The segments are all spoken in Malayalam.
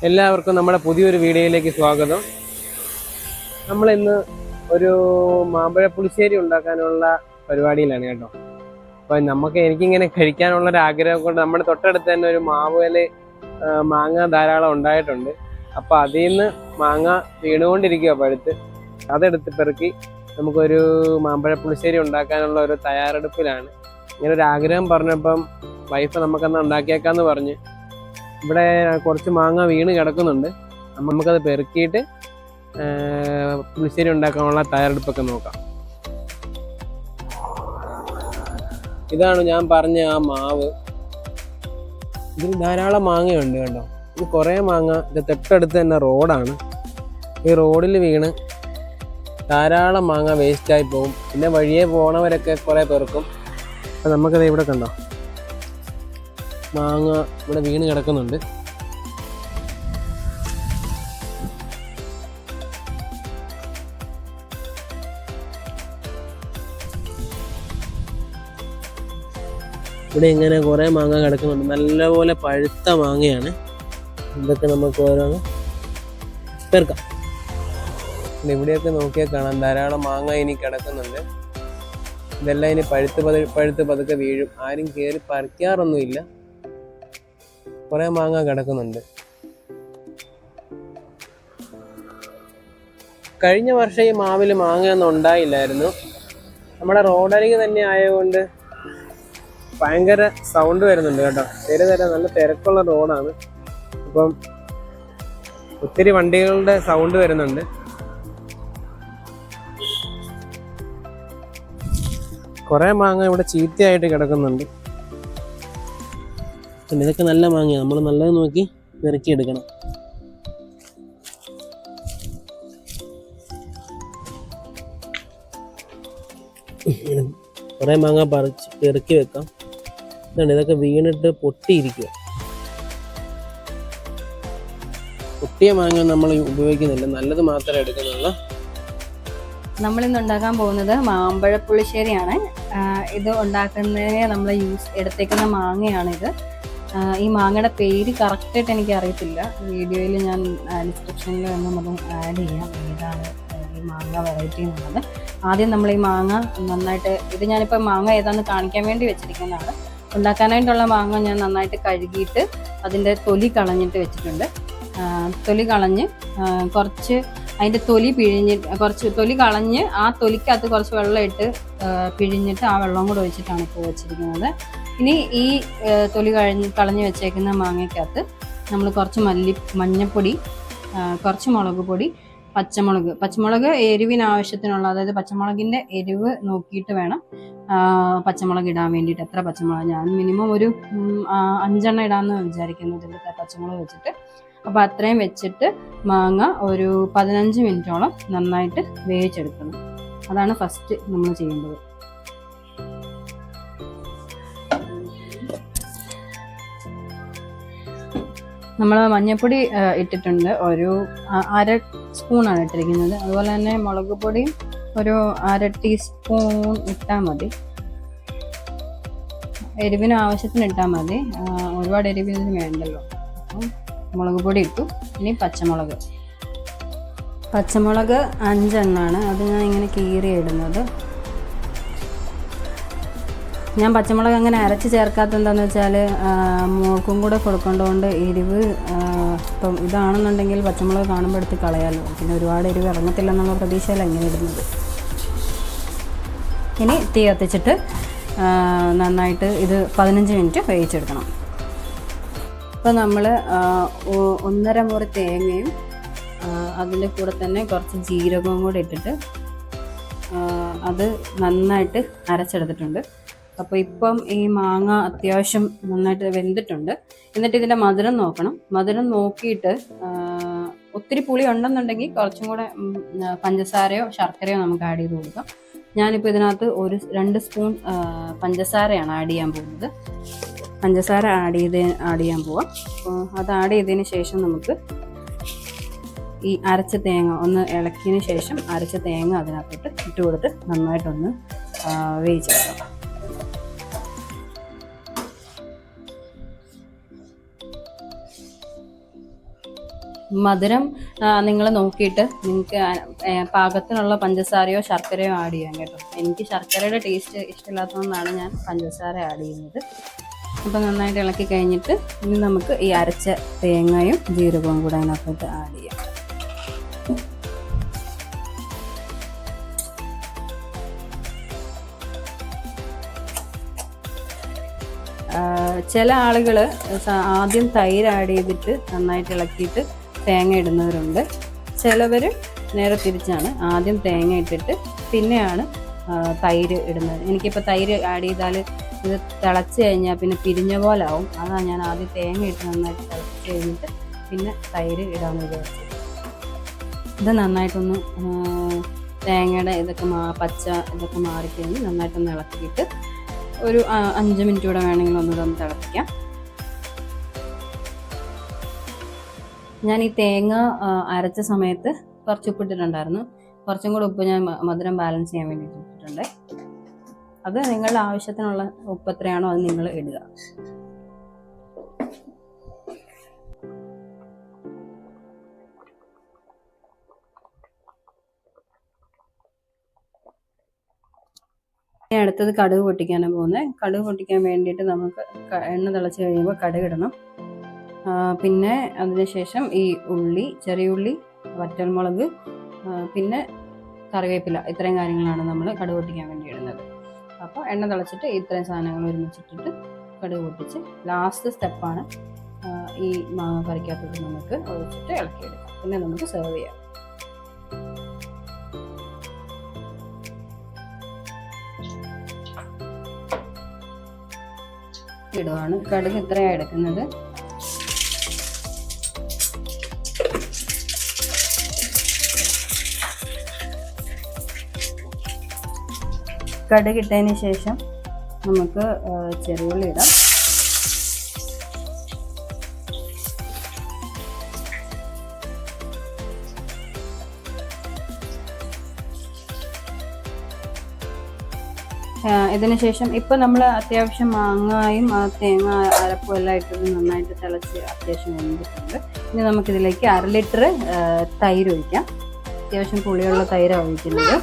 എല്ലാവർക്കും നമ്മുടെ പുതിയൊരു വീഡിയോയിലേക്ക് സ്വാഗതം. നമ്മൾ ഇന്ന് ഒരു മാമ്പഴ പുളിശ്ശേരി ഉണ്ടാക്കാനുള്ള പരിപാടിയിലാണ് കേട്ടോ. അപ്പോൾ എനിക്കിങ്ങനെ കഴിക്കാനുള്ളൊരു ആഗ്രഹം കൊണ്ട് നമ്മുടെ തൊട്ടടുത്ത് തന്നെ ഒരു മാവേല് മാങ്ങ ധാരാളം ഉണ്ടായിട്ടുണ്ട്. അപ്പോൾ അതിൽ നിന്ന് മാങ്ങ വീണുകൊണ്ടിരിക്കുക പഴുത്ത്. അതെടുത്ത് പെറുക്കി നമുക്കൊരു മാമ്പഴ പുളിശ്ശേരി ഉണ്ടാക്കാനുള്ള ഒരു തയ്യാറെടുപ്പിലാണ്. ഇങ്ങനെ ഒരു ആഗ്രഹം പറഞ്ഞപ്പം വൈഫ് നമുക്കെന്നാ ഉണ്ടാക്കിയേക്കാന്ന് പറഞ്ഞ് ഇവിടെ കുറച്ച് മാങ്ങ വീണ് കിടക്കുന്നുണ്ട്. നമുക്കത് പെറുക്കിയിട്ട് പുളിശ്ശേരി ഉണ്ടാക്കാനുള്ള തയ്യാറെടുപ്പൊക്കെ നോക്കാം. ഇതാണ് ഞാൻ പറഞ്ഞ ആ മാവ്. ഇതിൽ ധാരാളം മാങ്ങയുണ്ട് കേട്ടോ. ഇത് കുറേ മാങ്ങ ഇത് തൊട്ടടുത്ത് തന്നെ റോഡാണ്. ഈ റോഡിൽ വീണ് ധാരാളം മാങ്ങ വേസ്റ്റായി പോകും. പിന്നെ വഴിയെ പോണവരൊക്കെ കുറേ പെറുക്കും. അപ്പം നമുക്കത് ഇവിടെ കണ്ടോ, മാങ്ങ ഇവിടെ വീണ് കിടക്കുന്നുണ്ട്. ഇവിടെ ഇങ്ങനെ കുറേ മാങ്ങ കിടക്കുന്നുണ്ട്. നല്ലപോലെ പഴുത്ത മാങ്ങയാണ്. ഇതൊക്കെ നമുക്ക് ഓരോന്ന് പെറുക്കാം. ഇവിടെയൊക്കെ നോക്കിയാൽ കാണാം ധാരാളം മാങ്ങ ഇനി കിടക്കുന്നുണ്ട്. ഇതെല്ലാം ഇനി പഴുത്ത് പതുക്കെ വീഴും. ആരും കയറി പറിക്കാറൊന്നുമില്ല. കുറേ മാങ്ങ കിടക്കുന്നുണ്ട്. കഴിഞ്ഞ വർഷം ഈ മാവിൽ മാങ്ങയൊന്നും ഉണ്ടായില്ലായിരുന്നു. നമ്മുടെ റോഡരികെ തന്നെ ആയതുകൊണ്ട് ഭയങ്കര സൗണ്ട് വരുന്നുണ്ട് കേട്ടോ. നല്ല തിരക്കുള്ള റോഡാണ്. അപ്പം ഒത്തിരി വണ്ടികളുടെ സൗണ്ട് വരുന്നുണ്ട്. കുറേ മാങ്ങ ഇവിടെ ചീത്തയായിട്ട് കിടക്കുന്നുണ്ട്. പിന്നെ ഇതൊക്കെ നല്ല മാങ്ങയാണ്. നമ്മൾ നല്ലത് നോക്കി പെറുക്കിയെടുക്കണം. കുറേ മാങ്ങ പെറുക്കി വെക്കാം. ഇതൊക്കെ വീണിട്ട് പൊട്ടിയിരിക്കുക. പൊട്ടിയ മാങ്ങ നമ്മൾ ഉപയോഗിക്കുന്നില്ല, നല്ലത് മാത്രമേ എടുക്കുന്നുള്ളൂ. നമ്മളിന്ന് ഉണ്ടാക്കാൻ പോകുന്നത് മാമ്പഴ പുളിശ്ശേരിയാണ്. ഇത് ഉണ്ടാക്കുന്നതിന് നമ്മൾ എടുത്തേക്കുന്ന മാങ്ങയാണിത്. ഈ മാങ്ങയുടെ പേര് കറക്റ്റായിട്ട് എനിക്ക് അറിയത്തില്ല. വീഡിയോയിൽ ഞാൻ ഡിസ്ക്രിപ്ഷനിൽ ഒന്നും അത് ആഡ് ചെയ്യാം ഏതാണ് ഈ മാങ്ങ വെറൈറ്റി എന്നുള്ളത്. ആദ്യം നമ്മൾ ഈ മാങ്ങ നന്നായിട്ട്, ഇത് ഞാനിപ്പോൾ മാങ്ങ ഏതാണെന്ന് കാണിക്കാൻ വേണ്ടി വെച്ചിരിക്കുന്നതാണ്. ഉണ്ടാക്കാനായിട്ടുള്ള മാങ്ങ ഞാൻ നന്നായിട്ട് കഴുകിയിട്ട് അതിൻ്റെ തൊലി കളഞ്ഞിട്ട് വെച്ചിട്ടുണ്ട്. തൊലി കളഞ്ഞ് കുറച്ച് അതിൻ്റെ തൊലി കുറച്ച് തൊലി കളഞ്ഞ് ആ തൊലിക്കകത്ത് കുറച്ച് വെള്ളം ഇട്ട് പിഴിഞ്ഞിട്ട് ആ വെള്ളം കൂടെ ഒഴിച്ചിട്ടാണ് ഇപ്പോൾ വെച്ചിരിക്കുന്നത്. ഇനി ഈ തൊലി കളഞ്ഞ് വെച്ചേക്കുന്ന മാങ്ങയ്ക്കകത്ത് നമ്മൾ കുറച്ച് മഞ്ഞൾപ്പൊടി, കുറച്ച് മുളക് പൊടി, പച്ചമുളക് എരിവിന് ആവശ്യത്തിനുള്ള, അതായത് പച്ചമുളകിൻ്റെ എരിവ് നോക്കിയിട്ട് വേണം പച്ചമുളക് ഇടാൻ വേണ്ടിയിട്ട്. എത്ര പച്ചമുളക്, ഞാൻ മിനിമം ഒരു 5 എണ്ണം ഇടാമെന്ന് വിചാരിക്കുന്നത് ഇവിടുത്തെ പച്ചമുളക് വെച്ചിട്ട്. അപ്പോൾ അത്രയും വെച്ചിട്ട് മാങ്ങ ഒരു 15 മിനിറ്റോളം നന്നായിട്ട് വേവിച്ചെടുക്കണം. അതാണ് ഫസ്റ്റ് നമ്മൾ ചെയ്യേണ്ടത്. നമ്മൾ മഞ്ഞൾപ്പൊടി ഇട്ടിട്ടുണ്ട്, ഒരു 1/2 സ്പൂണാണ് ഇട്ടിരിക്കുന്നത്. അതുപോലെ തന്നെ മുളക് പൊടിയും ഒരു 1/2 ടീസ്പൂൺ ഇട്ടാൽ മതി. എരിവിന് ആവശ്യത്തിന് ഇട്ടാൽ മതി, ഒരുപാട് എരിവിന് വേണ്ടല്ലോ. അപ്പം മുളക് പൊടി ഇട്ടു. ഇനി പച്ചമുളക് 5 എണ്ണമാണ്. അത് ഞാൻ ഇങ്ങനെ കീറി ഇടുന്നത്. ഞാൻ പച്ചമുളക് അങ്ങനെ അരച്ച് ചേർക്കാത്ത എന്താണെന്ന് വെച്ചാൽ മോൾക്കും കൂടെ കൊടുക്കേണ്ടതുകൊണ്ട് എരിവ്, ഇപ്പം ഇതാണെന്നുണ്ടെങ്കിൽ പച്ചമുളക് കാണുമ്പോൾ എടുത്ത് കളയാമല്ലോ. പിന്നെ ഒരുപാട് എരിവ് ഇറങ്ങത്തില്ലെന്നുള്ള പ്രതീക്ഷയല്ല ഇങ്ങനെ ഇടുന്നത്. ഇനി തീ കത്തിച്ചിട്ട് നന്നായിട്ട് ഇത് 15 മിനിറ്റ് വേവിച്ചെടുക്കണം. ഇപ്പോൾ നമ്മൾ 1.5 മുറി തേങ്ങയും അതിൻ്റെ കൂടെ തന്നെ കുറച്ച് ജീരകവും കൂടെ ഇട്ടിട്ട് അത് നന്നായിട്ട് അരച്ചെടുത്തിട്ടുണ്ട്. അപ്പോൾ ഇപ്പം ഈ മാങ്ങ അത്യാവശ്യം നന്നായിട്ട് വെന്തിട്ടുണ്ട്. എന്നിട്ട് ഇതിൻ്റെ മധുരം നോക്കണം. മധുരം നോക്കിയിട്ട് ഒത്തിരി പുളി ഉണ്ടെന്നുണ്ടെങ്കിൽ കുറച്ചും കൂടെ പഞ്ചസാരയോ ശർക്കരയോ നമുക്ക് ആഡ് ചെയ്ത് കൊടുക്കാം. ഞാനിപ്പോൾ ഇതിനകത്ത് 2 സ്പൂൺ പഞ്ചസാരയാണ് ആഡ് ചെയ്യാൻ പോകുന്നത്. പഞ്ചസാര ആഡ് ചെയ്യാൻ പോവാം. അപ്പോൾ അത് ആഡ് ചെയ്തതിന് ശേഷം നമുക്ക് ഈ അരച്ച തേങ്ങ ഒന്ന് ഇളക്കിയതിന് ശേഷം അരച്ച തേങ്ങ അതിനകത്തോട്ട് ഇട്ട് കൊടുത്ത് നന്നായിട്ടൊന്ന് വേവിച്ചെടുക്കാം. മധുരം നിങ്ങൾ നോക്കിയിട്ട് നിങ്ങൾക്ക് പാകത്തിനുള്ള പഞ്ചസാരയോ ശർക്കരയോ ആഡ് ചെയ്യാം കേട്ടോ. എനിക്ക് ശർക്കരയുടെ ടേസ്റ്റ് ഇഷ്ടമില്ലാത്തതുകൊണ്ടാണ് ഞാൻ പഞ്ചസാര ആഡ് ചെയ്യുന്നത്. അപ്പോൾ നന്നായിട്ട് ഇളക്കി കഴിഞ്ഞിട്ട് ഇനി നമുക്ക് ഈ അരച്ച തേങ്ങയും ജീരകവും കൂടെ അതിനകത്തോട്ട് ആഡ് ചെയ്യാം. ചില ആളുകൾ ആദ്യം തൈര് ആഡ് ചെയ്തിട്ട് നന്നായിട്ട് ഇളക്കിയിട്ട് തേങ്ങ ഇടുന്നവരുണ്ട്. ചിലവർ നേരെ തിരിച്ചാണ്, ആദ്യം തേങ്ങ ഇട്ടിട്ട് പിന്നെയാണ് തൈര് ഇടുന്നത്. എനിക്കിപ്പോൾ തൈര് ആഡ് ചെയ്താൽ ഇത് തിളച്ച് കഴിഞ്ഞാൽ പിന്നെ പിരിഞ്ഞ പോലെ ആവും. അതാണ് ഞാൻ ആദ്യം തേങ്ങ ഇട്ട് നന്നായിട്ട് തിളച്ച് കഴിഞ്ഞിട്ട് പിന്നെ തൈര് ഇടാമെന്ന് വിചാരിച്ചത്. ഇത് നന്നായിട്ടൊന്ന് തേങ്ങയുടെ ഇതൊക്കെ പച്ച ഇതൊക്കെ മാറിക്കഴിഞ്ഞ് നന്നായിട്ടൊന്ന് ഇളക്കിയിട്ട് ഒരു 5 മിനിറ്റ് കൂടെ വേണമെങ്കിൽ ഒന്നുകൂടെ ഒന്ന് തിളപ്പിക്കാം. ഞാൻ ഈ തേങ്ങ അരച്ച സമയത്ത് കുറച്ച് ഉപ്പിട്ടിട്ടുണ്ടായിരുന്നു. കുറച്ചും കൂടെ ഉപ്പ് ഞാൻ മധുരം ബാലൻസ് ചെയ്യാൻ വേണ്ടിയിട്ട് ഇട്ടിട്ടുണ്ട്. അത് നിങ്ങളുടെ ആവശ്യത്തിനുള്ള ഉപ്പ് എത്രയാണോ അത് നിങ്ങൾ ഇടുക. അടുത്തത് കടുക് പൊട്ടിക്കാനാണ് പോകുന്നത്. കടുക് പൊട്ടിക്കാൻ വേണ്ടിയിട്ട് നമുക്ക് എണ്ണ തിളച്ച് കഴിയുമ്പോൾ കടുക് ഇടണം. പിന്നെ അതിനുശേഷം ഈ ഉള്ളി, ചെറിയ ഉള്ളി, വറ്റൽമുളക്, പിന്നെ കറിവേപ്പില, ഇത്രയും കാര്യങ്ങളാണ് നമ്മൾ കടുക് പൊട്ടിക്കാൻ വേണ്ടി ഇടുന്നത്. അപ്പോൾ എണ്ണ തിളച്ചിട്ട് ഇത്രയും സാധനങ്ങൾ ഒരുമിച്ചിട്ടിട്ട് കടുക് പൊട്ടിച്ച് ലാസ്റ്റ് സ്റ്റെപ്പാണ് ഈ മാങ്ങ കറിക്കകത്തോട്ട് നമുക്ക് ഒഴിച്ചിട്ട് ഇളക്കിയെടുക്കാം. പിന്നെ നമുക്ക് സെർവ് ചെയ്യാം. ഇടുവാണ്. കടുക് ഇത്രയാണ് എടുക്കുന്നത്. കടുക് ഇട്ടതിന് ശേഷം നമുക്ക് ചെറിയുള്ളി ഇടാം. ഇതിന് ശേഷം ഇപ്പം നമ്മൾ അത്യാവശ്യം മാങ്ങയും തേങ്ങ അരപ്പും എല്ലാം ഇട്ടത് നന്നായിട്ട് തിളച്ച് അത്യാവശ്യം വെന്തിട്ടുണ്ട്. ഇനി നമുക്കിതിലേക്ക് 1/2 ലിറ്റർ തൈര് ഒഴിക്കാം. അത്യാവശ്യം പുളിയുള്ള തൈരാണ് ഒഴിക്കുന്നത്.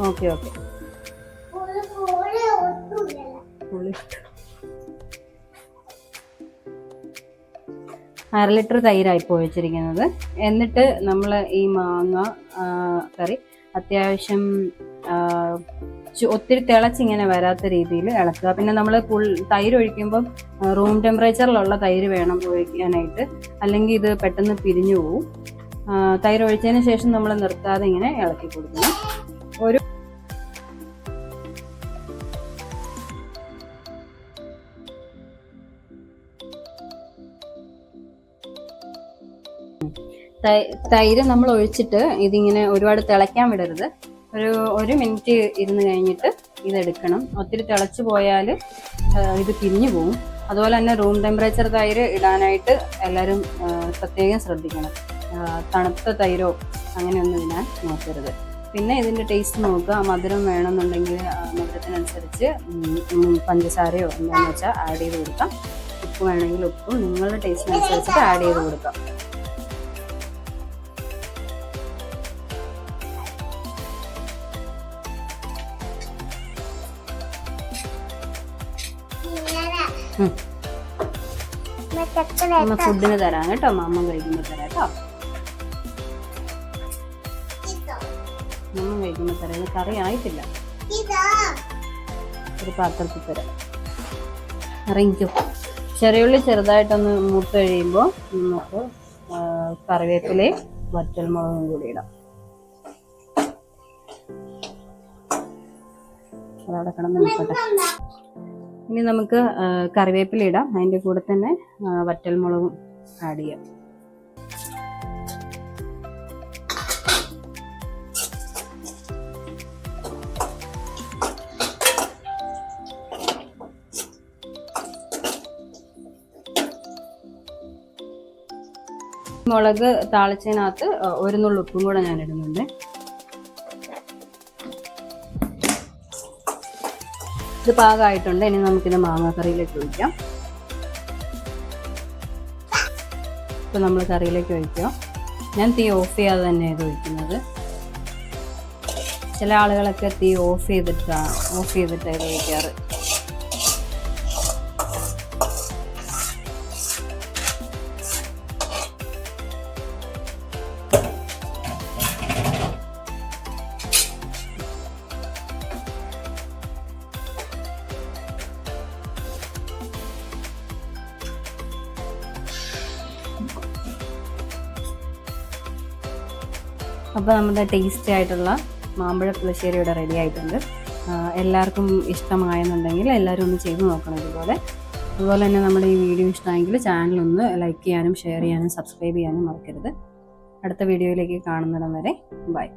Okay okay. പുളി 1/2 ലിറ്റർ തൈരായിപ്പോൾ ഒഴിച്ചിരിക്കുന്നത്. എന്നിട്ട് നമ്മൾ ഈ മാങ്ങ കറി അത്യാവശ്യം ഒത്തിരി തിളച്ചിങ്ങനെ വരാത്ത രീതിയിൽ ഇളക്കുക. പിന്നെ നമ്മൾ തൈര് ഒഴിക്കുമ്പം റൂം ടെമ്പറേച്ചറിലുള്ള തൈര് വേണം ഒഴിക്കാനായിട്ട്, അല്ലെങ്കിൽ ഇത് പെട്ടെന്ന് പിരിഞ്ഞു പോവും. തൈര് ഒഴിച്ചതിന് ശേഷം നമ്മൾ നിർത്താതെ ഇങ്ങനെ ഇളക്കി കൊടുക്കണം. ഒരു തൈര് നമ്മൾ ഒഴിച്ചിട്ട് ഇതിങ്ങനെ ഒരുപാട് തിളയ്ക്കാൻ വിടരുത്. ഒരു 1 മിനിറ്റ് ഇരുന്ന് കഴിഞ്ഞിട്ട് ഇതെടുക്കണം. ഒത്തിരി തിളച്ച് പോയാൽ ഇത് പിരിഞ്ഞു പോവും. അതുപോലെ തന്നെ റൂം ടെമ്പറേച്ചർ തൈര് ഇടാനായിട്ട് എല്ലാവരും പ്രത്യേകം ശ്രദ്ധിക്കണം. തണുത്ത തൈരോ അങ്ങനെയൊന്നും ഇടാൻ നോക്കരുത്. പിന്നെ ഇതിൻ്റെ ടേസ്റ്റ് നോക്കുക. മധുരം വേണമെന്നുണ്ടെങ്കിൽ മധുരത്തിനനുസരിച്ച് പഞ്ചസാരയോ എന്താണെന്ന് വെച്ചാൽ ആഡ് ചെയ്ത് കൊടുക്കാം. ഉപ്പ് വേണമെങ്കിൽ ഉപ്പും നിങ്ങളുടെ ടേസ്റ്റിനനുസരിച്ചിട്ട് ആഡ് ചെയ്ത് കൊടുക്കാം. അമ്മ ഫുഡിന് തരാം കേട്ടോ, അമ്മ കഴിക്കുമ്പോൾ തരാം കേട്ടോ. അമ്മ കഴിക്കുമ്പോൾ തരാം. കറി ആയിട്ടില്ല, ഒരു പാത്രത്തിൽ തരാം. ഇറങ്ങിക്കോ. ചെറിയുള്ളി ചെറുതായിട്ടൊന്ന് മൂത്ത് കഴിയുമ്പോൾ നമുക്ക് കറിവേപ്പിലയും വറ്റൽമുളകും കൂടി ഇടാം. അതവിടെ കിടന്ന് നോക്കട്ടെ. ഇനി നമുക്ക് കറിവേപ്പില ഇടാം. അതിൻ്റെ കൂടെ തന്നെ വറ്റൽമുളകും ആഡ് ചെയ്യാം. മുളക് താളിച്ചതിനകത്ത് 1 നുള്ളു ഉപ്പും കൂടെ ഞാൻ ഇടുന്നുണ്ട്. ഇത് പാകമായിട്ടുണ്ട്. ഇനി നമുക്കിത് മാങ്ങാക്കറിയിലേക്ക് ഒഴിക്കാം. ഇപ്പം നമ്മൾ കറിയിലേക്ക് ഒഴിക്കുക. ഞാൻ തീ ഓഫ് ചെയ്യാതെ തന്നെ ഇത് ഒഴിക്കുന്നത്. ചില ആളുകളൊക്കെ തീ ഓഫ് ചെയ്തിട്ടാണ് ഇത് ഒഴിക്കാറ്. അപ്പോൾ നമ്മുടെ ടേസ്റ്റി ആയിട്ടുള്ള മാമ്പഴ പുളിശ്ശേരി ഇവിടെ റെഡി ആയിട്ടുണ്ട്. എല്ലാവർക്കും ഇഷ്ടമായെന്നുണ്ടെങ്കിൽ എല്ലാവരും ഒന്ന് ചെയ്ത് നോക്കണം ഇതുപോലെ. അതുപോലെ തന്നെ നമ്മുടെ ഈ വീഡിയോ ഇഷ്ടമായെങ്കിൽ ചാനലൊന്ന് ലൈക്ക് ചെയ്യാനും ഷെയർ ചെയ്യാനും സബ്സ്ക്രൈബ് ചെയ്യാനും മറക്കരുത്. അടുത്ത വീഡിയോയിലേക്ക് കാണുന്നിടം വരെ ബൈ.